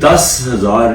10,000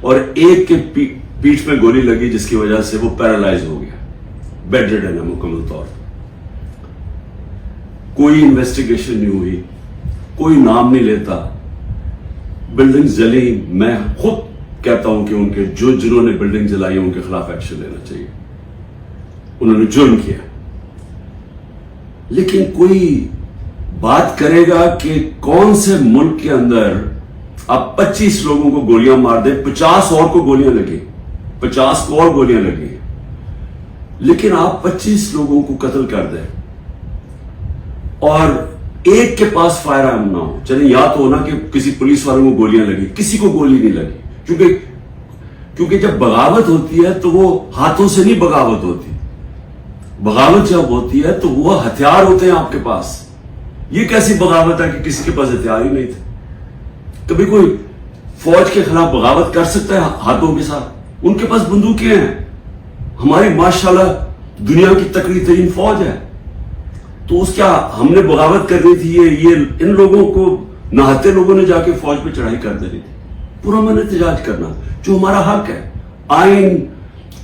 اور ایک کے پیٹھ میں گولی لگی جس کی وجہ سے وہ پیرالائز ہو گیا, بیڈ ریڈن ہے مکمل طور پر. کوئی انویسٹیگیشن نہیں ہوئی, کوئی نام نہیں لیتا. بلڈنگ جلی, میں خود کہتا ہوں کہ ان کے جنہوں نے بلڈنگ جلائی ان کے خلاف ایکشن لینا چاہیے, انہوں نے جرم کیا. لیکن کوئی بات کرے گا کہ کون سے ملک کے اندر آپ 25 لوگوں کو گولیاں مار دیں, 50 اور کو گولیاں لگی, 50 کو اور گولیاں لگی, لیکن آپ 25 لوگوں کو قتل کر دیں اور ایک کے پاس فائر آرم نہ ہو. چلیں یا تو ہونا کہ کسی پولیس والوں کو گولیاں لگی, کسی کو گولی نہیں لگی, کیونکہ جب بغاوت ہوتی ہے تو وہ ہاتھوں سے نہیں بغاوت ہوتی. بغاوت جب ہوتی ہے تو وہ ہتھیار ہوتے ہیں آپ کے پاس. یہ کیسی بغاوت ہے کہ کسی کے پاس ہتھیار ہی نہیں تھے؟ کبھی کوئی فوج کے خلاف بغاوت کر سکتا ہے ہاتھوں کے ساتھ؟ ان کے پاس بندوقیں ہیں. ہماری ماشاءاللہ دنیا کی تکڑی ترین فوج ہے. تو اس کیا ہم نے بغاوت کرنی تھی؟ یہ ان لوگوں کو نہاتے لوگوں نے جا کے فوج پہ چڑھائی کر دینی تھی. پرامن احتجاج کرنا جو ہمارا حق ہے. آئین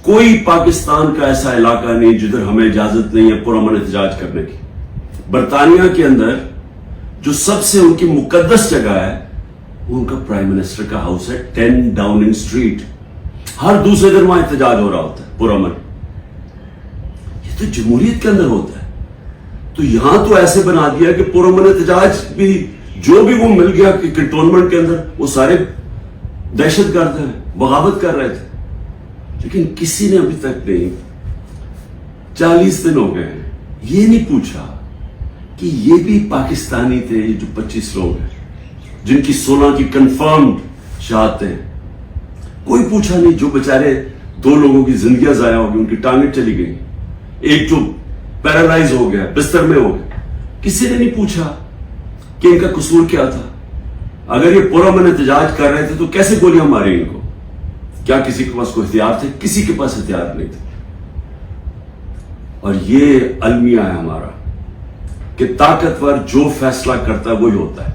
کوئی پاکستان کا ایسا علاقہ نہیں جدھر ہمیں اجازت نہیں ہے پرامن احتجاج کرنے کی. برطانیہ کے اندر جو سب سے ان کی مقدس جگہ ہے ان کا پرائم منسٹر کا ہاؤس ہے 10 ڈاؤننگ اسٹریٹ. ہر دوسرے دن وہاں احتجاج ہو رہا ہوتا ہے پرامن. یہ تو جمہوریت کے اندر ہوتا ہے. تو یہاں تو ایسے بنا دیا کہ پرامن احتجاج بھی جو بھی وہ مل گیا کہ کنٹونمنٹ کے اندر وہ سارے دہشت گرد ہیں, بغاوت کر رہے تھے. لیکن کسی نے ابھی تک نہیں, 40 دن ہو گئے ہیں, یہ نہیں پوچھا کہ یہ بھی پاکستانی تھے جو 25 لوگ ہیں جن کی 16 کی کنفرمڈ شہادتیں ہیں. کوئی پوچھا نہیں. جو بیچارے 2 لوگوں کی زندگیاں ضائع ہو گئی, ان کی ٹانگیں چلی گئی, ایک جو پیرالائز ہو گیا, بستر میں ہو گیا, کسی نے نہیں پوچھا کہ ان کا قصور کیا تھا. اگر یہ پرامن احتجاج کر رہے تھے تو کیسے گولیاں ماری ان کو؟ کیا کسی کے پاس کوئی ہتھیار تھے؟ کسی کے پاس ہتھیار نہیں تھے. اور یہ المیہ ہے ہمارا کہ طاقتور جو فیصلہ کرتا ہے وہی ہوتا ہے.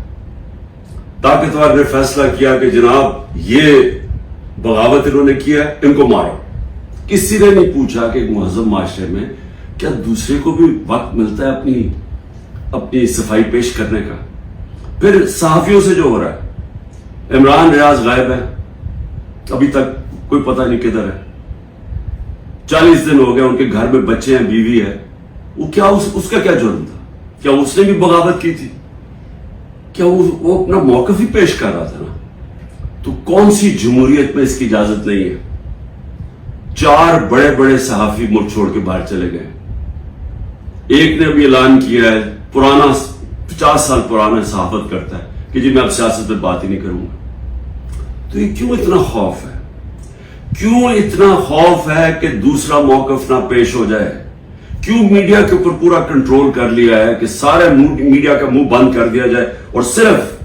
طاقتور نے فیصلہ کیا کہ جناب یہ بغاوت انہوں نے کیا, ان کو مارو. کسی نے نہیں پوچھا کہ ایک مہذب معاشرے میں کیا دوسرے کو بھی وقت ملتا ہے اپنی صفائی پیش کرنے کا؟ پھر صحافیوں سے جو ہو رہا ہے, عمران ریاض غائب ہے, ابھی تک کوئی پتہ نہیں کدھر ہے. 40 دن ہو گئے, ان کے گھر میں بچے ہیں, بیوی ہے. وہ کیا اس کا کیا جرم تھا؟ کیا اس نے بھی بغاوت کی تھی؟ کیا وہ اپنا موقف ہی پیش کر رہا تھا نا؟ تو کون سی جمہوریت میں اس کی اجازت نہیں ہے؟ 4 بڑے بڑے صحافی ملک چھوڑ کے باہر چلے گئے. ایک نے بھی اعلان کیا ہے, پرانا 50 سال پرانا صحافت کرتا ہے کہ جی میں اب سیاست میں بات ہی نہیں کروں گا. تو یہ کیوں اتنا خوف ہے؟ کیوں اتنا خوف ہے کہ دوسرا موقف نہ پیش ہو جائے؟ کیوں میڈیا کے اوپر پورا کنٹرول کر لیا ہے کہ سارے میڈیا کا منہ بند کر دیا جائے اور صرف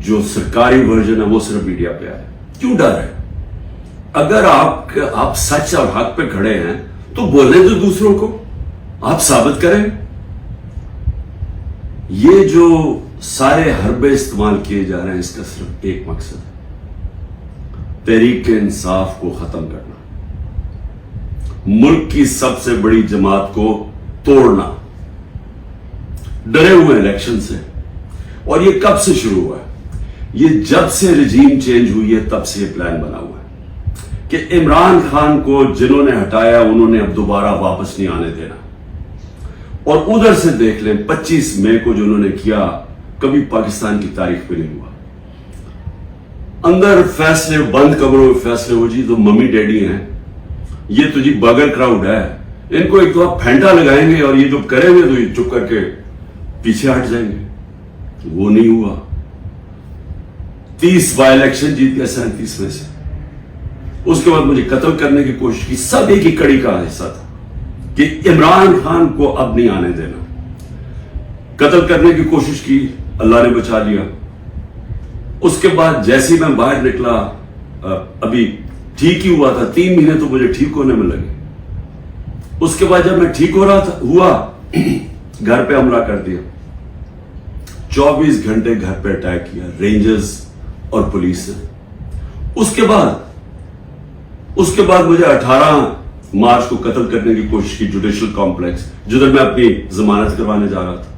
جو سرکاری ورژن ہے وہ صرف میڈیا پہ آئے؟ کیوں ڈر ہے؟ اگر آپ سچ اور حق پہ کھڑے ہیں تو بولیں تو دوسروں کو, آپ ثابت کریں. یہ جو سارے حربے استعمال کیے جا رہے ہیں اس کا صرف ایک مقصد ہے, تحریک انصاف کو ختم کرنا, ملک کی سب سے بڑی جماعت کو توڑنا. ڈرے ہوئے الیکشن سے. اور یہ کب سے شروع ہوا ہے؟ یہ جب سے رجیم چینج ہوئی ہے تب سے یہ پلان بنا ہوا ہے کہ عمران خان کو جنہوں نے ہٹایا انہوں نے اب دوبارہ واپس نہیں آنے دینا. اور ادھر سے دیکھ لیں 25 مئی کو جو انہوں نے کیا کبھی پاکستان کی تاریخ پہ نہیں ہوا. اندر فیصلے, بند کمروں میں فیصلے ہو جی تو ممی ڈیڈی ہیں, یہ تو جی بغل کراؤڈ ہے, ان کو ایک تو آپ پھینٹا لگائیں گے اور یہ جو کریں گے تو یہ چپ کر کے پیچھے ہٹ جائیں گے. وہ نہیں ہوا. 30 بائی الیکشن جیت گیا 37 میں سے. اس کے بعد مجھے قتل کرنے کی کوشش کی. سب ایک ہی کڑی کا حصہ تھا کہ عمران خان کو اب نہیں آنے دینا. قتل کرنے کی کوشش کی, اللہ نے بچا لیا. اس کے بعد جیسے میں باہر نکلا, ابھی ٹھیک ہی ہوا تھا, 3 مہینے تو مجھے ٹھیک ہونے میں لگے. اس کے بعد جب میں ٹھیک ہو رہا ہوا گھر پہ حملہ کر دیا. 24 گھنٹے گھر پہ اٹیک کیا رینجرز اور پولیس نے. اس کے بعد مجھے 18 مارچ کو قتل کرنے کی کوشش کی جوڈیشل کمپلیکس، جدھر میں اپنی ضمانت کروانے جا رہا تھا.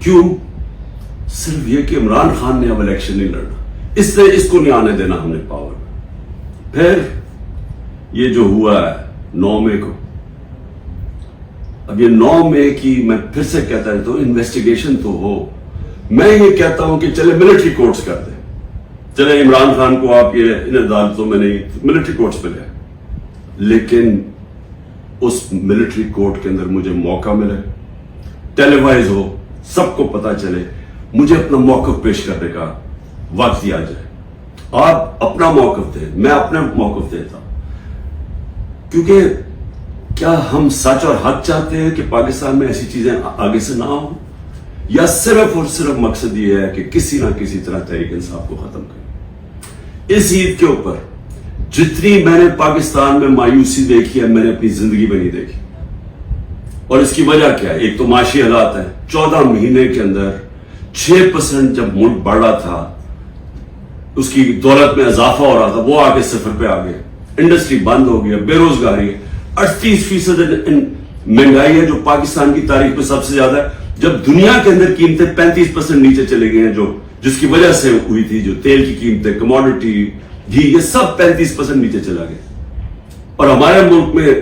کیوں؟ صرف یہ کہ عمران خان نے اب الیکشن نہیں لڑنا، اس لیے اس کو نہیں آنے دینا ہم نے پاور. پھر یہ جو ہوا ہے 9 مئی کو، اب یہ 9 مئی کی میں پھر سے کہتا رہتا ہوں انویسٹیگیشن تو ہو. میں یہ کہتا ہوں کہ چلے ملٹری کورٹس کر دیں، چلے عمران خان کو آپ یہ ان عدالتوں میں نہیں، ملٹری کورٹس پہ لے، لیکن اس ملٹری کورٹ کے اندر مجھے موقع ملے، ٹیلی وائز ہو، سب کو پتا چلے، مجھے اپنا موقف پیش کرنے کا وقت دیا جائے. آپ اپنا موقف دیں، میں اپنا موقف دیتا ہوں. کیونکہ کیا ہم سچ اور حق چاہتے ہیں کہ پاکستان میں ایسی چیزیں آگے سے نہ ہوں، یا صرف اور صرف مقصد یہ ہے کہ کسی نہ کسی طرح تحریک انصاف کو ختم کریں؟ اس عید کے اوپر جتنی میں نے پاکستان میں مایوسی دیکھی ہے، میں نے اپنی زندگی میں نہیں دیکھی. اور اس کی وجہ کیا ہے؟ ایک تو معاشی حالات ہیں. 14 مہینے کے اندر 6% جب ملک بڑھ رہا تھا، اس کی دولت میں اضافہ ہو رہا تھا، وہ آگے صفر پہ آ گیا. انڈسٹری بند ہو گیا، بے روزگاری ہے، 38% مہنگائی ہے جو پاکستان کی تاریخ میں سب سے زیادہ ہے. جب دنیا کے اندر قیمتیں 35% نیچے چلے گئے ہیں، جس کی وجہ سے ہوئی تھی، جو تیل کی قیمتیں، کموڈٹی، گھی، یہ سب 35% نیچے چلا گیا. اور ہمارے ملک میں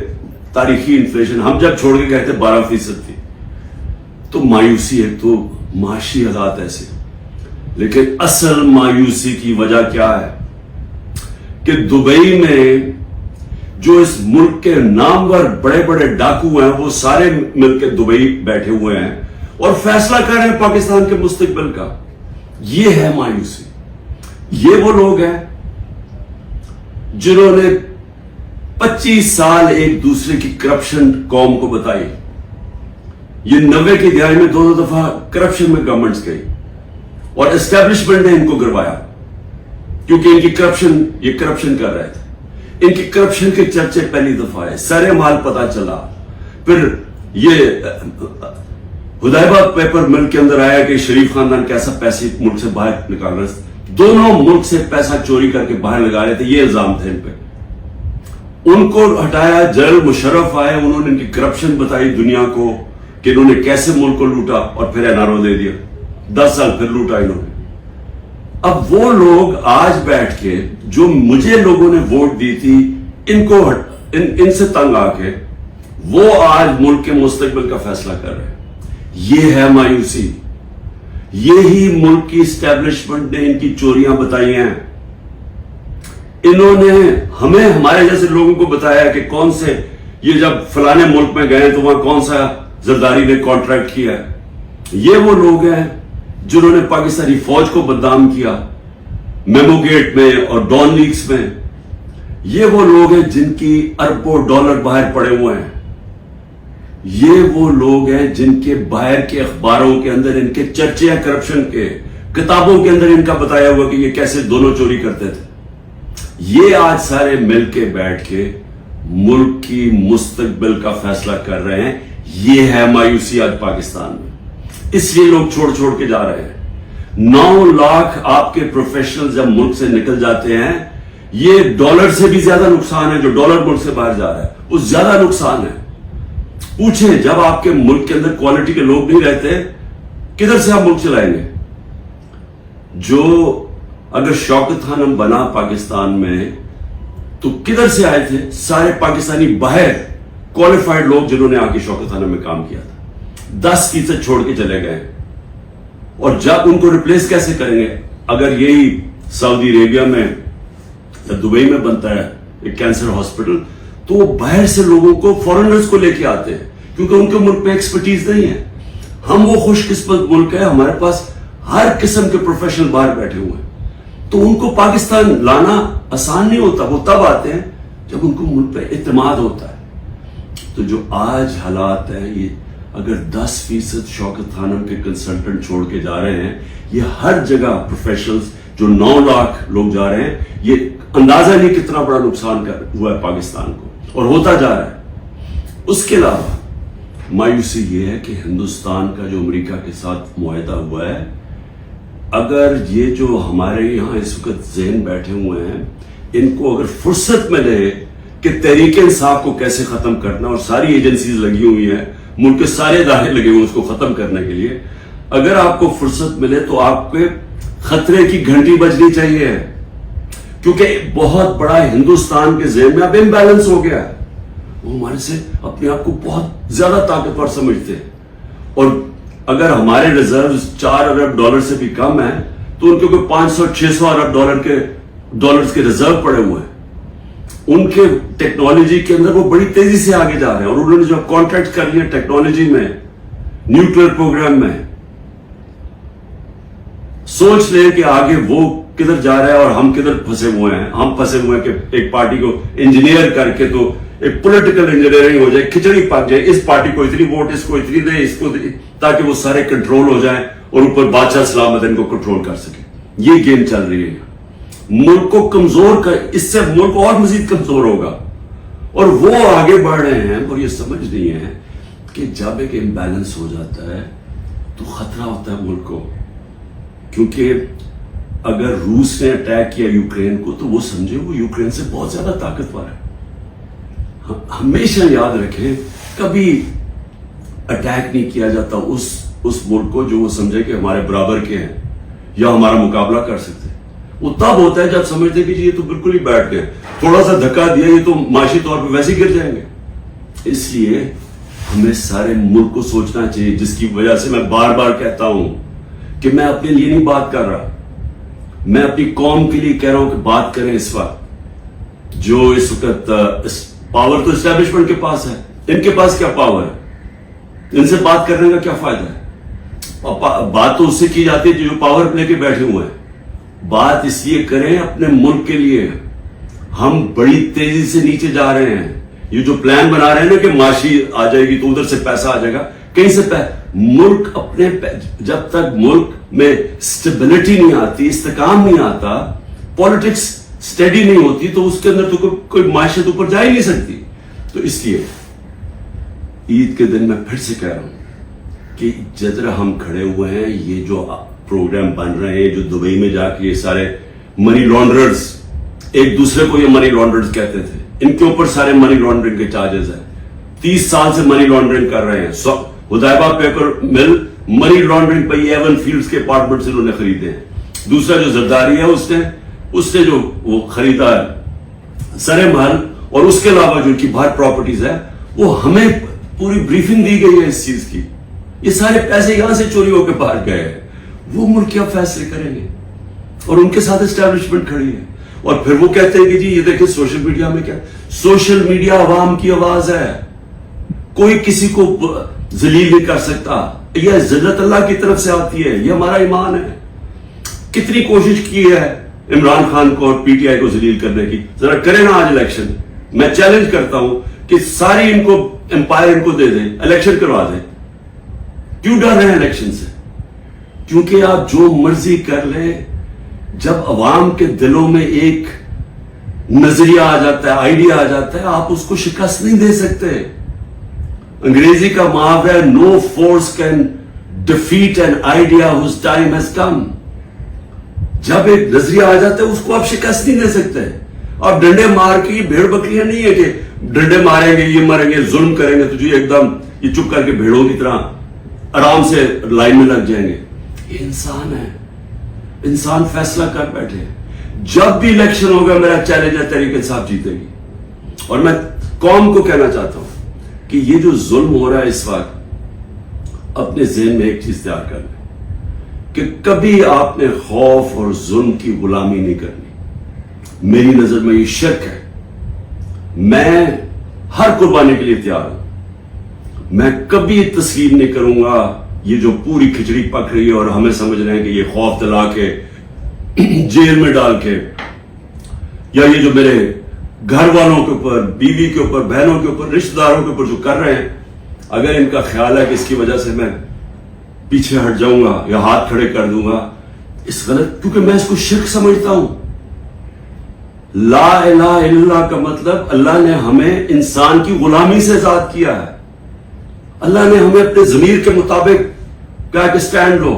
تاریخی انفلیشن ہم جب چھوڑ کے گئے تھے 12% تھی. تو مایوسی ہے، تو معاشی حالات ایسے. لیکن اصل مایوسی کی وجہ کیا ہے کہ دبئی میں جو اس ملک کے نامور بڑے بڑے ڈاکو ہیں، وہ سارے مل کے دبئی بیٹھے ہوئے ہیں اور فیصلہ کر رہے ہیں پاکستان کے مستقبل کا. یہ ہے مایوسی. یہ وہ لوگ ہیں جنہوں نے 25 سال ایک دوسرے کی کرپشن قوم کو بتائی. یہ 90 کی دہائی میں 2 دفعہ کرپشن میں گورنمنٹس گئی اور اسٹیبلشمنٹ نے ان کو گروایا، کیونکہ ان کی کرپشن کر رہے تھے. ان کی کرپشن کے چرچے پہلی دفعہ ہے، سارے مال پتا چلا. پھر یہ حدیبہ پیپر مل کے اندر آیا کہ شریف خاندان کیسا پیسے ملک سے باہر نکال رہے تھے، دونوں ملک سے پیسہ چوری کر کے باہر لگا رہے تھے. یہ الزام تھے ان پہ. ان کو ہٹایا، جنرل مشرف آئے، انہوں نے ان کی کرپشن بتائی دنیا کو کہ انہوں نے کیسے ملک کو لوٹا، اور پھر این آر او دے دیا. 10 سال پھر لوٹا انہوں نے. اب وہ لوگ آج بیٹھ کے، جو مجھے لوگوں نے ووٹ دی تھی، ان سے تنگ آ کے وہ آج ملک کے مستقبل کا فیصلہ کر رہے ہیں. یہ ہے مایوسی. یہی ملک کی اسٹیبلشمنٹ نے ان کی چوریاں بتائی ہیں. انہوں نے ہمیں، ہمارے جیسے لوگوں کو بتایا کہ کون سے، یہ جب فلانے ملک میں گئے تو وہاں کون سا زرداری نے کانٹریکٹ کیا ہے. یہ وہ لوگ ہیں جنہوں نے پاکستانی فوج کو بدنام کیا میمو گیٹ میں اور ڈان لیکس میں. یہ وہ لوگ ہیں جن کی اربوں ڈالر باہر پڑے ہوئے ہیں. یہ وہ لوگ ہیں جن کے باہر کے اخباروں کے اندر ان کے چرچے ہیں کرپشن کے، کتابوں کے اندر ان کا بتایا ہوا کہ یہ کیسے دونوں چوری کرتے تھے. یہ آج سارے مل کے بیٹھ کے ملک کی مستقبل کا فیصلہ کر رہے ہیں. یہ ہے مایوسی آج پاکستان میں. اس لیے لوگ چھوڑ کے جا رہے ہیں. 9 لاکھ آپ کے پروفیشنل جب ملک سے نکل جاتے ہیں، یہ ڈالر سے بھی زیادہ نقصان ہے. جو ڈالر ملک سے باہر جا رہا ہے اس زیادہ نقصان ہے. پوچھیں، جب آپ کے ملک کے اندر کوالٹی کے لوگ نہیں رہتے، کدھر سے آپ ملک چلائیں گے؟ جو اگر شوکت خانم بنا پاکستان میں تو کدھر سے آئے تھے؟ سارے پاکستانی باہر کوالیفائڈ لوگ جنہوں نے آ کے شوکت خانم میں کام کیا تھا. 10% چھوڑ کے چلے گئے. اور جب ان کو ریپلیس کیسے کریں گے؟ اگر یہی سعودی عربیہ میں یا دبئی میں بنتا ہے ایک کینسر ہاسپٹل، تو وہ باہر سے لوگوں کو، فورنرز کو لے کے آتے ہیں، کیونکہ ان کے ملک میں ایکسپرٹیز نہیں ہے. ہم وہ خوش قسمت ملک ہے، ہمارے پاس ہر قسم کے پروفیشنل باہر بیٹھے ہوئے ہیں. تو ان کو پاکستان لانا آسان نہیں ہوتا. وہ تب آتے ہیں جب ان کو ملک پہ اعتماد ہوتا ہے. تو جو آج حالات ہیں، یہ اگر 10% شوکت خانم کے کنسلٹنٹ چھوڑ کے جا رہے ہیں، یہ ہر جگہ پروفیشنلز جو 9 لاکھ لوگ جا رہے ہیں، یہ اندازہ نہیں کتنا بڑا نقصان ہوا ہے پاکستان کو، اور ہوتا جا رہا ہے. اس کے علاوہ مایوسی یہ ہے کہ ہندوستان کا جو امریکہ کے ساتھ معاہدہ ہوا ہے، اگر یہ جو ہمارے یہاں اس وقت ذہن بیٹھے ہوئے ہیں ان کو اگر فرصت ملے کہ تحریک انصاف کو کیسے ختم کرنا، اور ساری ایجنسیز لگی ہوئی ہیں، ملک کے سارے ادارے لگے ہوئے اس کو ختم کرنے کے لیے، اگر آپ کو فرصت ملے تو آپ کے خطرے کی گھنٹی بجنی چاہیے، کیونکہ بہت بڑا ہندوستان کے ذہن میں اب امبیلنس ہو گیا ہے. وہ ہمارے سے اپنے آپ کو بہت زیادہ طاقتور سمجھتے ہیں، اور اگر ہمارے ریزروز 4 ارب ڈالر سے بھی کم ہیں تو ان کے کوئی 500-600 ارب ڈالرز کے ریزرو پڑے ہوئے ہیں. ان کے ٹیکنالوجی کے اندر وہ بڑی تیزی سے آگے جا رہے ہیں، اور انہوں نے جو کانٹریکٹ کر لیا ٹیکنالوجی میں، نیوکلیر پروگرام میں، سوچ لیں کہ آگے وہ کدھر جا رہا ہے اور ہم کدھر پھنسے ہوئے ہیں. ہم پھنسے ہوئے ہیں کہ ایک پارٹی کو انجینئر کر کے تو ایک پولیٹیکل انجینئرنگ ہو جائے، کھچڑی پک جائے، اس پارٹی کو اتنی ووٹ، اس کو اتنی دے، اس کو دے، تاکہ وہ سارے کنٹرول ہو جائیں اور اوپر بادشاہ سلامت ان کو کنٹرول کر سکے. یہ گیم چل رہی ہے. ملک کو کمزور کر، اس سے ملک اور مزید کمزور ہوگا، اور وہ آگے بڑھ رہے ہیں اور یہ سمجھ نہیں ہے کہ جب ایک امبیلنس ہو جاتا ہے تو خطرہ ہوتا ہے ملک کو. کیونکہ اگر روس نے اٹیک کیا یوکرین کو تو وہ سمجھے وہ یوکرین سے بہت زیادہ طاقتور ہے. ہمیشہ یاد رکھیں کبھی اٹیک نہیں کیا جاتا اس ملک کو جو وہ سمجھے کہ ہمارے برابر کے ہیں یا ہمارا مقابلہ کر سکتے ہیں. وہ تب ہوتا ہے جب سمجھتے کہ جی یہ تو بالکل ہی بیٹھ گئے، تھوڑا سا دھکا دیا یہ تو معاشی طور پہ ویسے ہی گر جائیں گے. اس لیے ہمیں سارے ملک کو سوچنا چاہیے، جس کی وجہ سے میں بار بار کہتا ہوں کہ میں اپنے لیے نہیں بات کر رہا، میں اپنی قوم کے لیے کہہ رہا ہوں کہ بات کریں. اس وقت جو اس وقت پاور تو اسٹیبلشمنٹ کے پاس ہے، ان کے پاس کیا پاور ہے؟ ان سے بات کرنے کا کیا فائدہ ہے؟ بات تو اس سے کی جاتی ہے جو پاور لے کے بیٹھے ہوئے ہیں. بات اس لیے کریں اپنے ملک کے لیے. ہم بڑی تیزی سے نیچے جا رہے ہیں. یہ جو پلان بنا رہے ہیں نا کہ معاشی آ جائے گی تو ادھر سے پیسہ آ جائے گا، کہیں سے ملک اپنے جب تک ملک میں سٹیبلٹی نہیں آتی، استحکام نہیں آتا، پالیٹکس سٹیڈی نہیں ہوتی تو اس کے اندر تو کوئی معیشت اوپر جا ہی نہیں سکتی. تو اس لیے عید کے دن میں پھر سے کہہ رہا ہوں کہ جدھر ہم کھڑے ہوئے ہیں، یہ جو پروگرام بن رہے ہیں، جو دبئی میں جا کے یہ سارے منی لانڈررز ایک دوسرے کو یہ منی لانڈررز کہتے تھے، ان کے اوپر سارے منی لانڈرنگ کے چارجز ہیں. 30 سال سے منی لانڈرنگ کر رہے ہیں. ہدایبہ پیپر مل منی لانڈرنگ پہ ایون فیلڈز کے اپارٹمنٹس انہوں نے خریدے ہیں. دوسرا جو زرداری ہے اس نے جو وہ خریدا ہے سرے محل، اور اس کے علاوہ جو ان کی باہر پراپرٹیز ہے، وہ ہمیں پوری بریفنگ دی گئی ہے اس چیز کی. یہ سارے پیسے یہاں سے چوری ہو کے باہر گئے ہیں. وہ ملک کیا فیصلے کریں گے؟ اور ان کے ساتھ اسٹیبلشمنٹ کھڑی ہے. اور پھر وہ کہتے ہیں کہ جی یہ دیکھیں سوشل میڈیا میں کیا، سوشل میڈیا عوام کی آواز ہے، کوئی کسی کو ذلیل نہیں کر سکتا. یہ ذلت اللہ کی طرف سے آتی ہے، یہ ہمارا ایمان ہے. کتنی کوشش کی ہے عمران خان کو اور پی ٹی آئی کو ذلیل کرنے کی. ذرا کریں نا آج الیکشن. میں چیلنج کرتا ہوں کہ ساری ان کو امپائر ان کو دے دیں، الیکشن کروا دیں. کیوں ڈر رہے ہیں الیکشن سے؟ کیونکہ آپ جو مرضی کر لیں، جب عوام کے دلوں میں ایک نظریہ آ جاتا ہے، آئیڈیا آ جاتا ہے، آپ اس کو شکست نہیں دے سکتے. انگریزی کا محاورہ ہے no force can defeat an idea whose time has come. جب ایک نظریہ آ جاتا ہے اس کو آپ شکست نہیں دے سکتے. آپ ڈنڈے مار کے، یہ بھیڑ بکریاں نہیں ہے کہ ڈنڈے ماریں گے، یہ مریں گے، ظلم کریں گے تو جو ایک دم یہ چپ کر کے بھیڑوں کی طرح آرام سے لائن میں لگ جائیں گے. یہ انسان ہے، انسان فیصلہ کر بیٹھے. جب بھی الیکشن ہوگا میرا چیلنج ہے تحریک انصاف جیتے گی. اور میں قوم کو کہنا چاہتا ہوں کہ یہ جو ظلم ہو رہا ہے اس وقت، اپنے ذہن میں ایک چیز تیار کر لیں کہ کبھی آپ نے خوف اور ظلم کی غلامی نہیں کرنی. میری نظر میں یہ شرک ہے. میں ہر قربانی کے لیے تیار ہوں. میں کبھی تسلیم نہیں کروں گا یہ جو پوری کھچڑی پک رہی ہے اور ہمیں سمجھ رہے ہیں کہ یہ خوف دلا کے، جیل میں ڈال کے، یا یہ جو میرے گھر والوں کے اوپر، بیوی کے اوپر، بہنوں کے اوپر، رشتہ داروں کے اوپر جو کر رہے ہیں، اگر ان کا خیال ہے کہ اس کی وجہ سے میں پیچھے ہٹ جاؤں گا یا ہاتھ کھڑے کر دوں گا، اس غلط، کیونکہ میں اس کو شرک سمجھتا ہوں. لا الہ الا اللہ کا مطلب اللہ نے ہمیں انسان کی غلامی سے آزاد کیا ہے. اللہ نے ہمیں اپنے ضمیر کے مطابق کہا کہ سٹینڈ لو.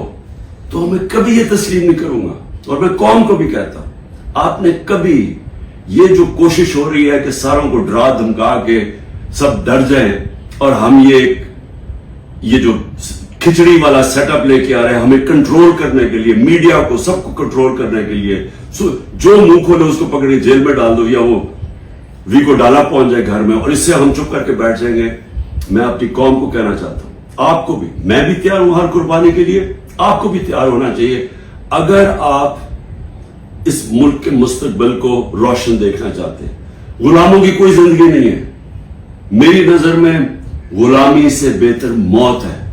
تو میں کبھی یہ تسلیم نہیں کروں گا. اور میں قوم کو بھی کہتا ہوں, آپ نے کبھی یہ جو کوشش ہو رہی ہے کہ ساروں کو ڈرا دھمکا کے سب ڈر جائیں اور ہم یہ جو کھچڑی والا سیٹ اپ لے کے آ رہے ہیں ہمیں کنٹرول کرنے کے لیے, میڈیا کو سب کو کنٹرول کرنے کے لیے, جو منہ کھولے اس کو پکڑی جیل میں ڈال دو یا وہ وی کو ڈالا پہنچ جائے گھر میں, اور اس سے ہم چپ کر کے بیٹھ جائیں گے. میں اپنی قوم کو کہنا چاہتا ہوں, آپ کو بھی, میں بھی تیار ہوں ہر قربانی کے لیے, آپ کو بھی تیار ہونا چاہیے اگر آپ اس ملک کے مستقبل کو روشن دیکھنا چاہتے ہیں. غلاموں کی کوئی زندگی نہیں ہے. میری نظر میں غلامی سے بہتر موت ہے.